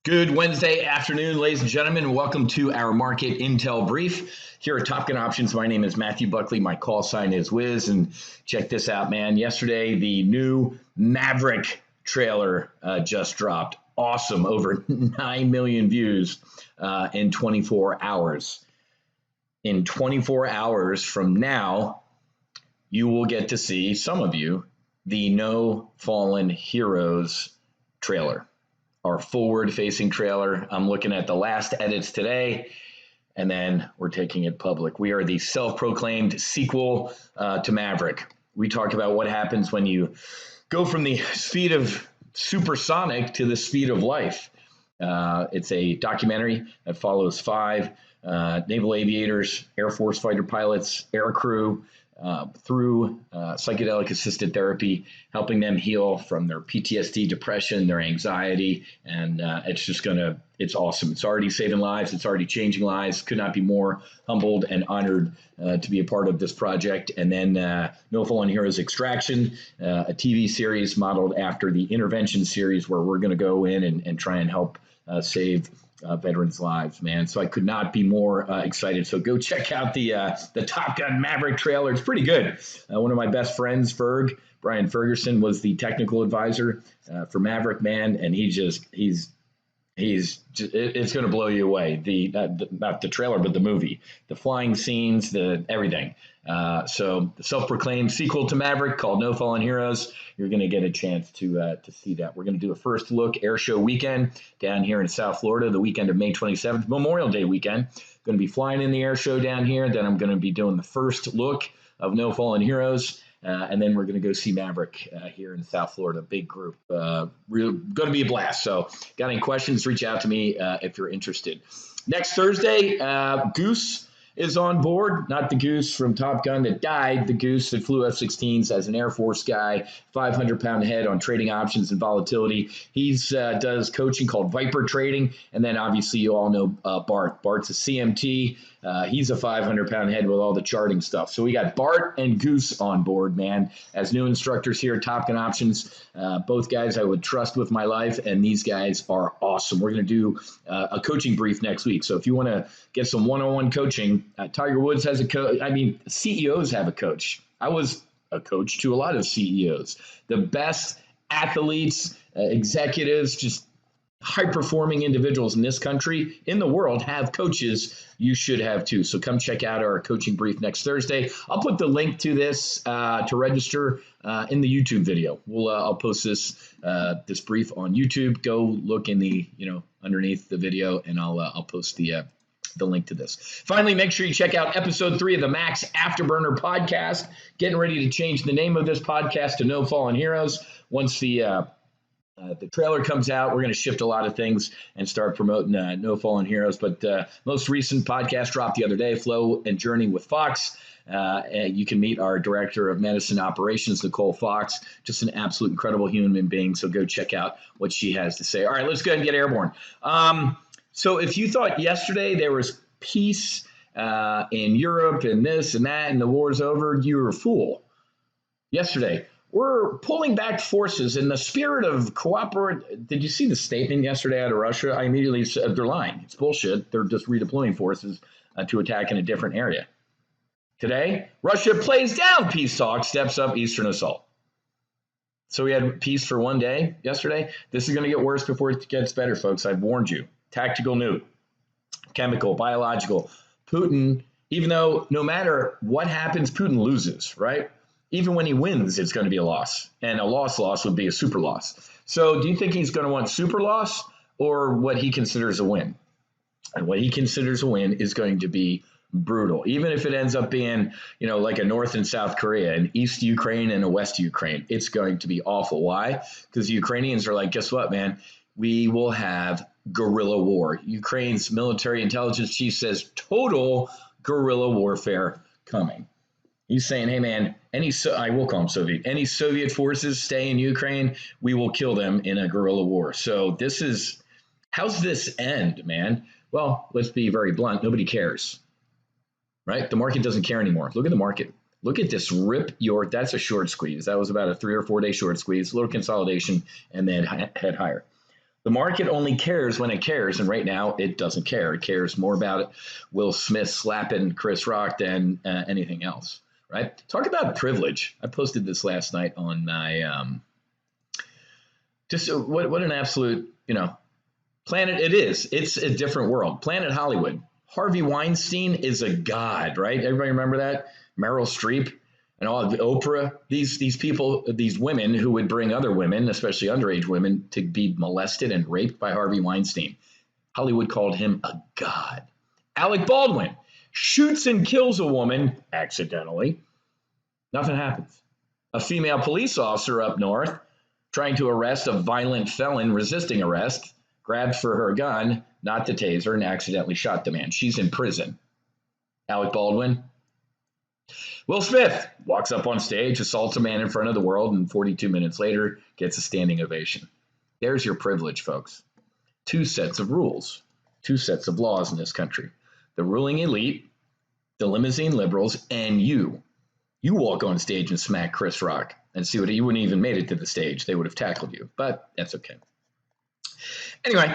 Good Wednesday afternoon, ladies and gentlemen. Welcome to our market intel brief here at Top Gun Options. My name is Matthew Buckley. My call sign is Wiz. And check this out, man. Yesterday, the new Maverick trailer just dropped. Awesome. Over 9 million views in 24 hours. In 24 hours from now, you will get to see, some of you, the No Fallen Heroes trailer. Our forward-facing trailer. I'm looking at the last edits today, and then we're taking it public. We are the self-proclaimed sequel to Maverick. We talk about what happens when you go from the speed of supersonic to the speed of life. It's a documentary that follows 5 naval aviators, Air Force fighter pilots, air crew, through psychedelic-assisted therapy, helping them heal from their PTSD, depression, their anxiety, and it's awesome. It's already saving lives. It's already changing lives. Could not be more humbled and honored to be a part of this project. And then No Fallen Heroes Extraction, a TV series modeled after the Intervention series, where we're going to go in and try and help save veterans' lives, man. So I could not be more excited. So go check out the Top Gun Maverick trailer. It's pretty good. One of my best friends, Brian Ferguson, was the technical advisor for Maverick, man, and it's going to blow you away. Not the trailer, but the movie, the flying scenes, the everything. So the self-proclaimed sequel to Maverick called No Fallen Heroes. You're going to get a chance to see that. We're going to do a first look air show weekend down here in South Florida, the weekend of May 27th, Memorial Day weekend. Going to be flying in the air show down here. Then I'm going to be doing the first look of No Fallen Heroes. And then we're going to go see Maverick here in South Florida, big group. Going to be a blast. So got any questions, reach out to me if you're interested. Next Thursday, Goose is on board, not the Goose from Top Gun that died, the Goose that flew F-16s as an Air Force guy, 500-pound head on trading options and volatility. He's does coaching called Viper Trading, and then obviously you all know Bart. Bart's a CMT. He's a 500-pound head with all the charting stuff. So we got Bart and Goose on board, man, as new instructors here at Top Gun Options. Both guys I would trust with my life, and these guys are awesome. We're going to do a coaching brief next week. So if you want to get some one-on-one coaching, Tiger Woods has a coach. I mean, CEOs have a coach. I was a coach to a lot of CEOs. The best athletes, executives, just high-performing individuals in this country, in the world, have coaches. You should have too. So come check out our coaching brief next Thursday. I'll put the link to this to register in the YouTube video. I'll post this brief on YouTube. Go look in the underneath the video, and I'll post the link to this. Finally, make sure you check out episode 3 of the Max Afterburner podcast. Getting ready to change the name of this podcast to No Fallen Heroes. Once the trailer comes out, we're going to shift a lot of things and start promoting No Fallen Heroes. But most recent podcast dropped the other day, Flow and Journey with Fox. You can meet our Director of Medicine Operations, Nicole Fox, just an absolute incredible human being. So go check out what she has to say. All right, let's go ahead and get airborne. So if you thought yesterday there was peace in Europe and this and that and the war's over, you were a fool. Yesterday, we're pulling back forces in the spirit of cooperate. Did you see the statement yesterday out of Russia? I immediately said they're lying. It's bullshit. They're just redeploying forces to attack in a different area. Today, Russia plays down peace talks, steps up Eastern assault. So we had peace for one day yesterday. This is going to get worse before it gets better, folks. I've warned you. Tactical nuke, chemical, biological. Putin, even though no matter what happens, Putin loses, right? Even when he wins, it's going to be a loss. And a loss would be a super loss. So do you think he's going to want super loss or what he considers a win? And what he considers a win is going to be brutal, even if it ends up being, like a North and South Korea, an East Ukraine and a West Ukraine. It's going to be awful. Why? Because the Ukrainians are like, guess what, man? We will have guerrilla war. Ukraine's military intelligence chief says total guerrilla warfare coming. He's saying, hey, man, I will call them Soviet. Any Soviet forces stay in Ukraine, we will kill them in a guerrilla war. So how's this end, man? Well, let's be very blunt. Nobody cares, right? The market doesn't care anymore. Look at the market. Look at this that's a short squeeze. That was about a 3 or 4 day short squeeze, a little consolidation, and then head higher. The market only cares when it cares, and right now it doesn't care. It cares more about Will Smith slapping Chris Rock than anything else, right? Talk about privilege. I posted this last night on my what an absolute planet it is. It's a different world. Planet Hollywood. Harvey Weinstein is a god, right? Everybody remember that? Meryl Streep and all of Oprah. These people, these women who would bring other women, especially underage women, to be molested and raped by Harvey Weinstein. Hollywood called him a god. Alec Baldwin shoots and kills a woman accidentally. Nothing happens. A female police officer up north trying to arrest a violent felon resisting arrest, grabbed for her gun, not the taser, and accidentally shot the man. She's in prison. Alec Baldwin. Will Smith walks up on stage, assaults a man in front of the world, and 42 minutes later gets a standing ovation. There's your privilege, folks. Two sets of rules, two sets of laws in this country. The ruling elite, the limousine liberals, and you. You walk on stage and smack Chris Rock and see what you wouldn't even made it to the stage. They would have tackled you, but that's okay. Anyway,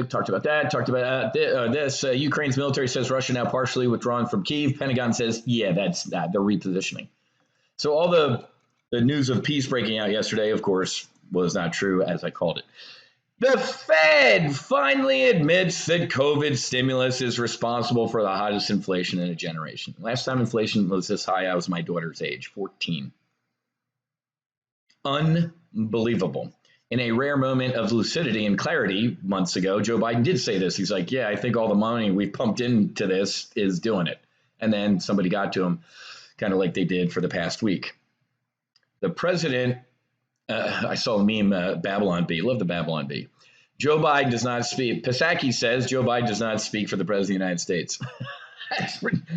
talked about that. Talked about this. Ukraine's military says Russia now partially withdrawn from Kyiv. Pentagon says, yeah, that's they're repositioning. So all the news of peace breaking out yesterday, of course, was not true as I called it. The Fed finally admits that COVID stimulus is responsible for the hottest inflation in a generation. Last time inflation was this high, I was my daughter's age, 14. Unbelievable. In a rare moment of lucidity and clarity months ago, Joe Biden did say this. He's like, yeah, I think all the money we've pumped into this is doing it. And then somebody got to him, kind of like they did for the past week. The president, I saw a meme, Babylon Bee. Love the Babylon Bee. Joe Biden does not speak. Psaki says Joe Biden does not speak for the president of the United States.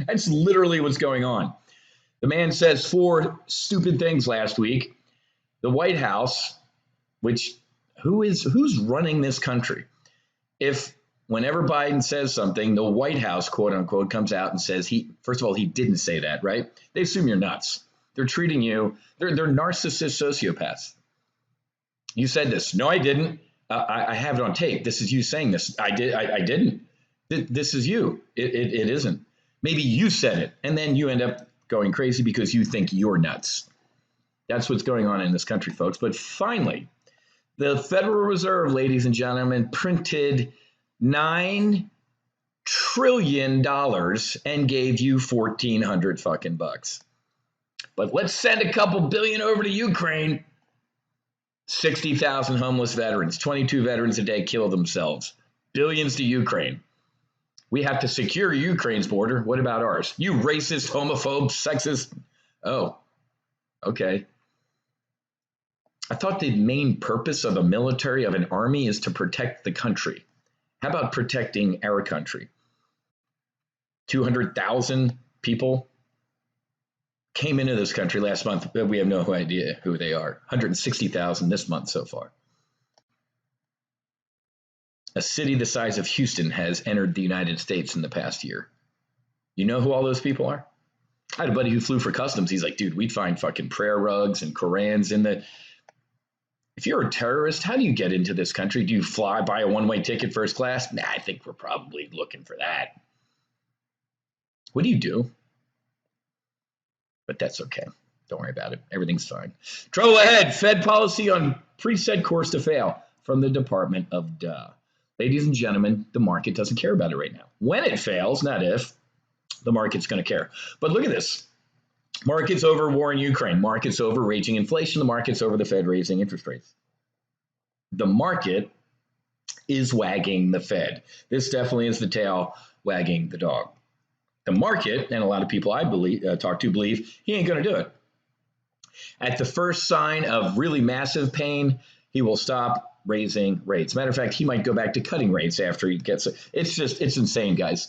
That's literally what's going on. The man says 4 stupid things last week. The White House, which who's running this country? If whenever Biden says something, the White House, quote unquote, comes out and says first of all, he didn't say that, right? They assume you're nuts. They're treating you, they're narcissist sociopaths. You said this. No, I didn't. I have it on tape. This is you saying this. I didn't. This is you. It isn't. Maybe you said it, and then you end up going crazy because you think you're nuts. That's what's going on in this country, folks. But finally, the Federal Reserve, ladies and gentlemen, printed $9 trillion and gave you 1,400 fucking bucks. But let's send a couple billion over to Ukraine. 60,000 homeless veterans, 22 veterans a day kill themselves. Billions to Ukraine. We have to secure Ukraine's border. What about ours? You racist, homophobe, sexist. Oh, okay. I thought the main purpose of a military, of an army, is to protect the country. How about protecting our country? 200,000 people came into this country last month. We have no idea who they are. 160,000 this month so far. A city the size of Houston has entered the United States in the past year. You know who all those people are? I had a buddy who flew for customs. He's like, dude, we'd find fucking prayer rugs and Korans in the... If you're a terrorist, how do you get into this country? Do you buy a one-way ticket first class? Nah, I think we're probably looking for that. What do you do? But that's okay. Don't worry about it. Everything's fine. Trouble ahead. Fed policy on preset course to fail from the Department of Duh. Ladies and gentlemen, the market doesn't care about it right now. When it fails, not if, the market's going to care. But look at this. Markets over war in Ukraine. Markets over raging inflation. The market's over the Fed raising interest rates. The market is wagging the Fed. This definitely is the tail wagging the dog. The market, and a lot of people I talk to believe he ain't going to do it. At the first sign of really massive pain, he will stop raising rates. Matter of fact, he might go back to cutting rates after he gets it. It's insane, guys.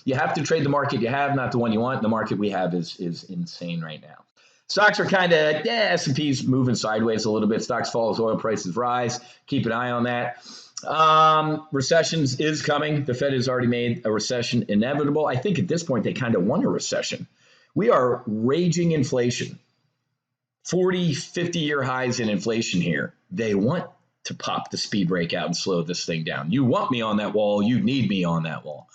You have to trade the market you have, not the one you want. The market we have is insane right now. Stocks are kind of, S&P's moving sideways a little bit. Stocks fall as oil prices rise. Keep an eye on that. Recessions is coming. The Fed has already made a recession inevitable. I think at this point they kind of want a recession. We are raging inflation. 40, 50-year highs in inflation here. They want to pop the speed breakout and slow this thing down. You want me on that wall. You need me on that wall.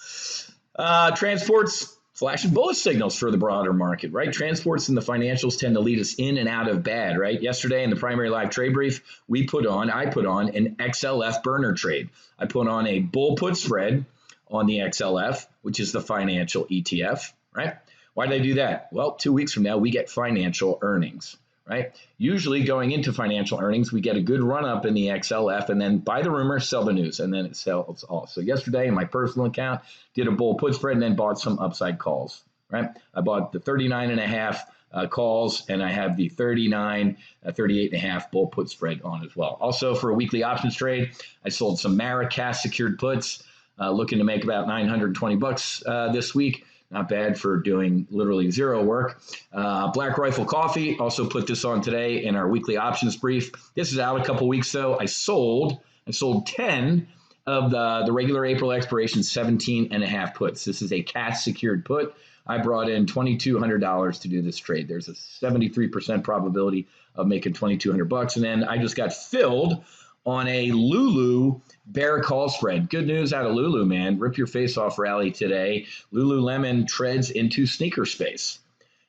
Transports flashing bullish signals for the broader market, right? Transports and the financials tend to lead us in and out of bad, right? Yesterday in the primary live trade brief, I put on an XLF burner trade. I put on a bull put spread on the XLF, which is the financial ETF, right? Why did I do that? Well, 2 weeks from now, we get financial earnings, right? Usually going into financial earnings, we get a good run up in the XLF and then buy the rumor, sell the news, and then it sells all. So yesterday in my personal account, did a bull put spread and then bought some upside calls, right? I bought the 39.5 calls and I have the 38.5 bull put spread on as well. Also for a weekly options trade, I sold some Maracas secured puts, looking to make about $920 this week. Not bad for doing literally zero work. Black Rifle Coffee, also put this on today in our weekly options brief. This is out a couple weeks, though. I sold 10 of the regular April expiration 17.5 puts. This is a cash secured put. I brought in $2,200 to do this trade. There's a 73% probability of making $2,200. And then I just got filled on a LULU bear call spread. Good news out of LULU, man. Rip your face off rally today. Lululemon treads into sneaker space.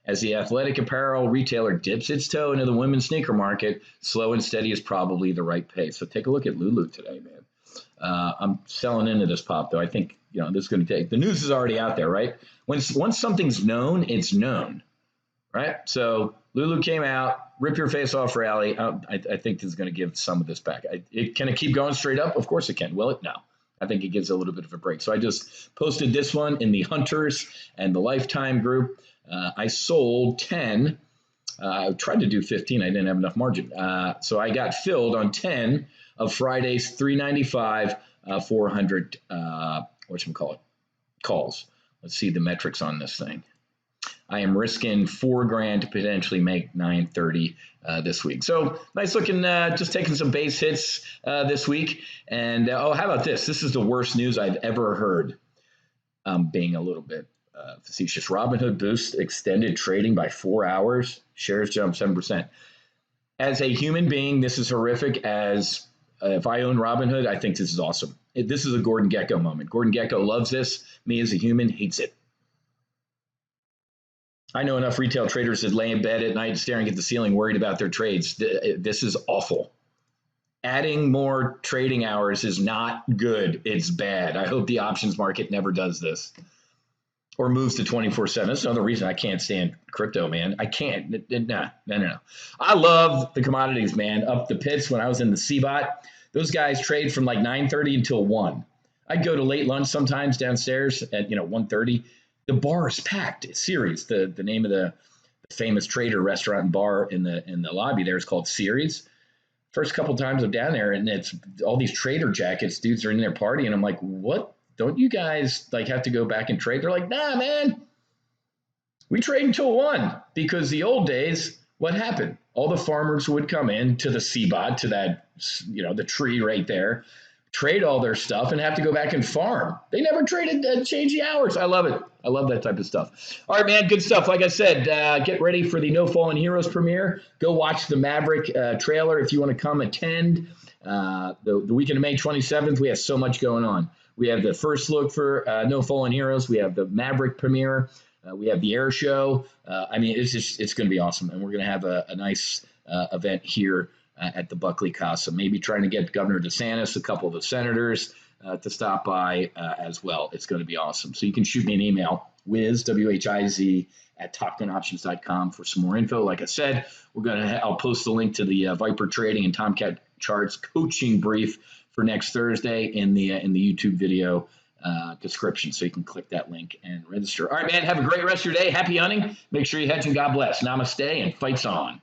As the athletic apparel retailer dips its toe into the women's sneaker market, slow and steady is probably the right pace. So take a look at LULU today, man. I'm selling into this pop, though. I think this is going to take. The news is already out there, right? Once something's known, it's known, right? So LULU came out. Rip your face off rally. I think this is going to give some of this back. Can it keep going straight up? Of course it can. Will it? No. I think it gives a little bit of a break. So I just posted this one in the Hunters and the Lifetime group. I sold 10. I tried to do 15. I didn't have enough margin. So I got filled on 10 of Friday's 395 400 calls. Let's see the metrics on this thing. I am risking $4,000 to potentially make $930 this week. So nice looking, just taking some base hits this week. And how about this? This is the worst news I've ever heard. Being a little bit facetious. Robinhood boosts extended trading by 4 hours. Shares jump 7%. As a human being, this is horrific. As if I own Robinhood, I think this is awesome. This is a Gordon Gekko moment. Gordon Gekko loves this. Me as a human hates it. I know enough retail traders that lay in bed at night staring at the ceiling, worried about their trades. This is awful. Adding more trading hours is not good. It's bad. I hope the options market never does this or moves to 24/7. That's another reason I can't stand crypto, man. I can't. No. I love the commodities, man. Up the pits when I was in the CBOT. Those guys trade from like 9:30 until 1. I'd go to late lunch sometimes downstairs at 1:30. The bar is packed. It's Ceres, the name of the famous trader restaurant and bar in the lobby there is called Ceres. First couple times I'm down there, and it's all these trader jackets. Dudes are in there partying. I'm like, what? Don't you guys have to go back and trade? They're like, nah, man. We trade until 1 because the old days, what happened? All the farmers would come in to the CBOT, to that, the tree right there, trade all their stuff and have to go back and farm. They never traded change the hours. I love it. I love that type of stuff. All right, man, good stuff. Like I said, get ready for the No Fallen Heroes premiere. Go watch the Maverick trailer if you want to come attend. The weekend of May 27th, we have so much going on. We have the first look for No Fallen Heroes. We have the Maverick premiere. We have the air show. It's going to be awesome. And we're going to have a nice event here at the Buckley Casa. Maybe trying to get Governor DeSantis, a couple of the senators to stop by as well. It's going to be awesome. So you can shoot me an email, Wiz, WHIZ, at TopGunOptions.com for some more info. Like I said, I'll post the link to the Viper Trading and Tomcat Charts coaching brief for next Thursday in the YouTube video description. So you can click that link and register. All right, man, have a great rest of your day. Happy hunting. Make sure you hedge and God bless. Namaste and fights on.